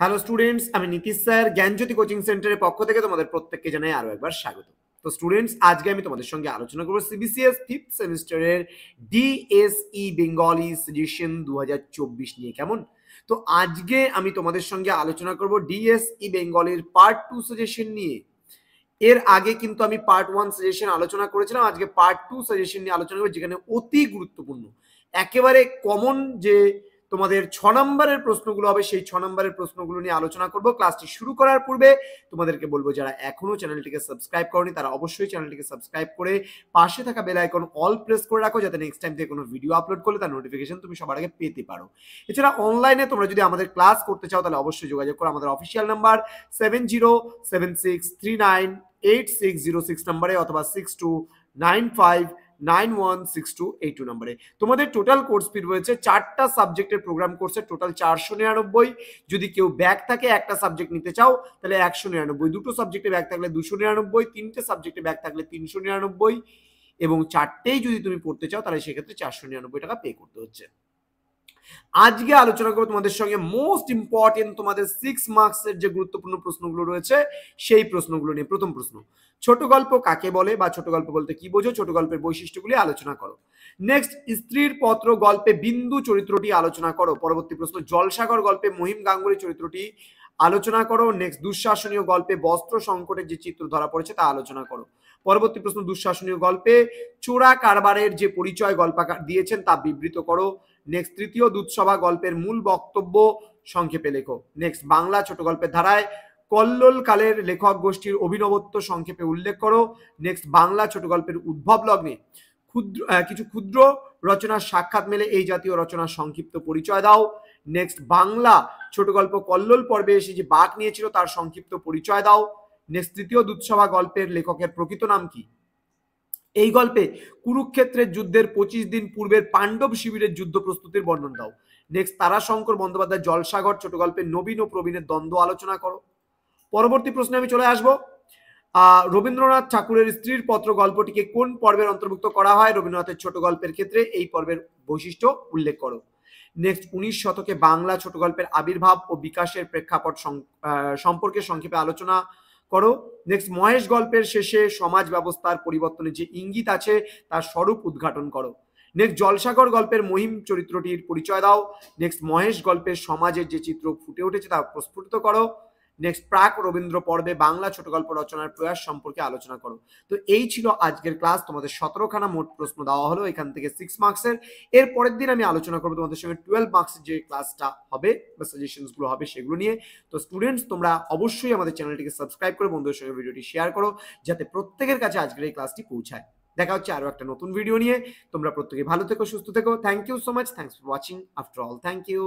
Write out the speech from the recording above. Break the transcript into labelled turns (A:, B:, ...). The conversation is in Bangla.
A: হ্যালো স্টুডেন্টস, আমি নীতিশ স্যার জ্ঞানজ্যোতি কোচিং সেন্টারের পক্ষ থেকে তোমাদের প্রত্যেককে জানাই আরো একবার স্বাগত। তো স্টুডেন্টস, আজকে আমি তোমাদের সঙ্গে আলোচনা করব সিবিসিএস ফিফথ সেমিস্টারের ডিএসই বেঙ্গলি সাজেশন 2024 নিয়ে। কেমন? তো আজকে আমি তোমাদের সঙ্গে আলোচনা করব ডিএসই বেঙ্গলির পার্ট 2 সাজেশন নিয়ে। এর আগে কিন্তু আমি পার্ট 1 সাজেশন আলোচনা করেছিলাম, আজকে পার্ট 2 সাজেশন নিয়ে আলোচনা করব, যেখানে অতি গুরুত্বপূর্ণ একেবারে কমন যে তোমাদের 6 নম্বরের প্রশ্নগুলো হবে, সেই 6 নম্বরের প্রশ্নগুলো নিয়ে আলোচনা করব। ক্লাসটি শুরু করার পূর্বে তোমাদেরকে বলবো, যারা এখনো চ্যানেলটিকে সাবস্ক্রাইব করনি তারা অবশ্যই চ্যানেলটিকে সাবস্ক্রাইব করে পাশে থাকা বেল আইকন অল প্রেস করে রাখো, যাতে নেক্সট টাইম থেকে কোনো ভিডিও আপলোড করলে তার নোটিফিকেশন তুমি সবার আগে পেতে পারো। এছাড়া অনলাইনে তোমরা যদি আমাদের ক্লাস করতে চাও তাহলে অবশ্যই যোগাযোগ করো আমাদের অফিসিয়াল নাম্বার 7076398606 নম্বরে অথবা 6295916282 নম্বরে। তোমাদের টোটাল কোর্স ফি রয়েছে 4টা সাবজেক্টের প্রোগ্রাম কোর্সে টোটাল 499। যদি কেউ ব্যাক থাকে, একটা সাবজেক্ট নিতে চাও তাহলে 199, দুটো সাবজেক্টে ব্যাক থাকলে 299, তিনটে সাবজেক্টে ব্যাক থাকলে 399, এবং চারটেই যদি তুমি পড়তে চাও তাহলে সেক্ষেত্রে 499 টাকা পে করতে হচ্ছে। আজকে আলোচনা করব তোমাদের সঙ্গে মোস্ট ইম্পর্টেন্ট তোমাদের 6 মার্কসের যে গুরুত্বপূর্ণ প্রশ্নগুলো রয়েছে সেই প্রশ্নগুলো নিয়ে। প্রথম প্রশ্ন, ছোট গল্প কাকে বলে বা ছোট গল্প বলতে কি বোঝো, ছোট গল্পের বৈশিষ্ট্যগুলি আলোচনা করো। নেক্সট, স্ত্রীর পত্র গল্পে বিন্দু চরিত্রটি আলোচনা করো। পরবর্তী প্রশ্ন, জলসাগর গল্পে মহিম গাঙ্গুলি চরিত্রটি আলোচনা করো। নেক্সট, দুঃশাসনীয় গল্পে বস্ত্র সংকটের যে চিত্র ধরা পড়েছে তা আলোচনা করো। পরবর্তী প্রশ্ন, দুঃশাসনীয় গল্পে চোরা কারবারের যে পরিচয় গল্পকার দিয়েছেন তা বিবৃত করো। নেক্সট, তৃতীয় দুধসভা গল্পের মূল বক্তব্য সংক্ষেপে লেখো। নেক্সট, বাংলা ছোট গল্পের ধারায় কল্লোল কালের লেখক গোষ্ঠীর অভিনবত্ব সংক্ষেপে উল্লেখ করো। নেক্সট, বাংলা ছোট গল্পের উদ্ভব লগ্নে কিছু ক্ষুদ্র রচনার সাক্ষাৎ মেলে এই জাতীয় রচনার সংক্ষিপ্ত পরিচয় দাও। নেক্সট, বাংলা ছোট গল্প কল্লোল পর্বে এসে যে বাঁক নিয়েছিল তার সংক্ষিপ্ত পরিচয় দাও। নেক্সট, তৃতীয় দুধসভা গল্পের লেখকের প্রকৃত নাম কি? এই গল্পে কুরুক্ষেত্রের যুদ্ধের 25 দিন পূর্বের পাণ্ডব শিবিরের যুদ্ধ প্রস্তুতির বর্ণন দাও। নেক্সট, তারাশঙ্কর বন্দ্যোপাধ্যায় জলসাগর ছোট গল্পের নবীন ও প্রবীণের দ্বন্দ্ব আলোচনা করো। পরবর্তী প্রশ্নে আমি চলে আসবো। রবীন্দ্রনাথ ঠাকুরের স্ত্রীর পত্র গল্পটিকে কোন পর্বের অন্তর্ভুক্ত করা হয়? রবীন্দ্রনাথের ছোট গল্পের ক্ষেত্রে এই পর্বের বৈশিষ্ট্য উল্লেখ করো। নেক্সট, 19 শতকে বাংলা ছোট গল্পের আবির্ভাব ও বিকাশের প্রেক্ষাপট সম্পর্কে সংক্ষেপে আলোচনা করো। নেক্সট, মহেশ গল্পের শেষে সমাজ ব্যবস্থার পরিবর্তনের যে ইঙ্গিত আছে তার স্বরূপ উদ্ঘাটন করো। নেক্সট, জলসাগর গল্পের মহিম চরিত্রটির পরিচয় দাও। নেক্সট, মহেশ গল্পের সমাজের যে চিত্র ফুটে উঠেছে তা প্রস্ফুটিত করো। নেক্সট, প্রাক রবীন্দ্র পর্বে বাংলা ছোট গল্প রচনার প্রয়াস সম্পর্কে আলোচনা করো। তো এই ছিল আজকের ক্লাস। তোমাদের 17খানা মোট প্রশ্ন দেওয়া হলো, এখান থেকে 6 মার্কসের। এর পরের দিন আমি আলোচনা করবো তোমাদের সঙ্গে 12 মার্কসের যে ক্লাসটা হবে বা সাজেশনস গুলো হবে সেগুলো নিয়ে। তো স্টুডেন্টস, তোমরা অবশ্যই আমাদের চ্যানেলটিকে সাবস্ক্রাইব করে বন্ধুদের সঙ্গে ভিডিওটি শেয়ার করো, যাতে প্রত্যেকের কাছে আজকের এই ক্লাসটি পৌঁছায়। দেখা হচ্ছে আরো একটা নতুন ভিডিও নিয়ে। তোমরা প্রত্যেকে ভালো থেকো, সুস্থ থেকো। Thank you so much. Thanks for watching. After all, thank you.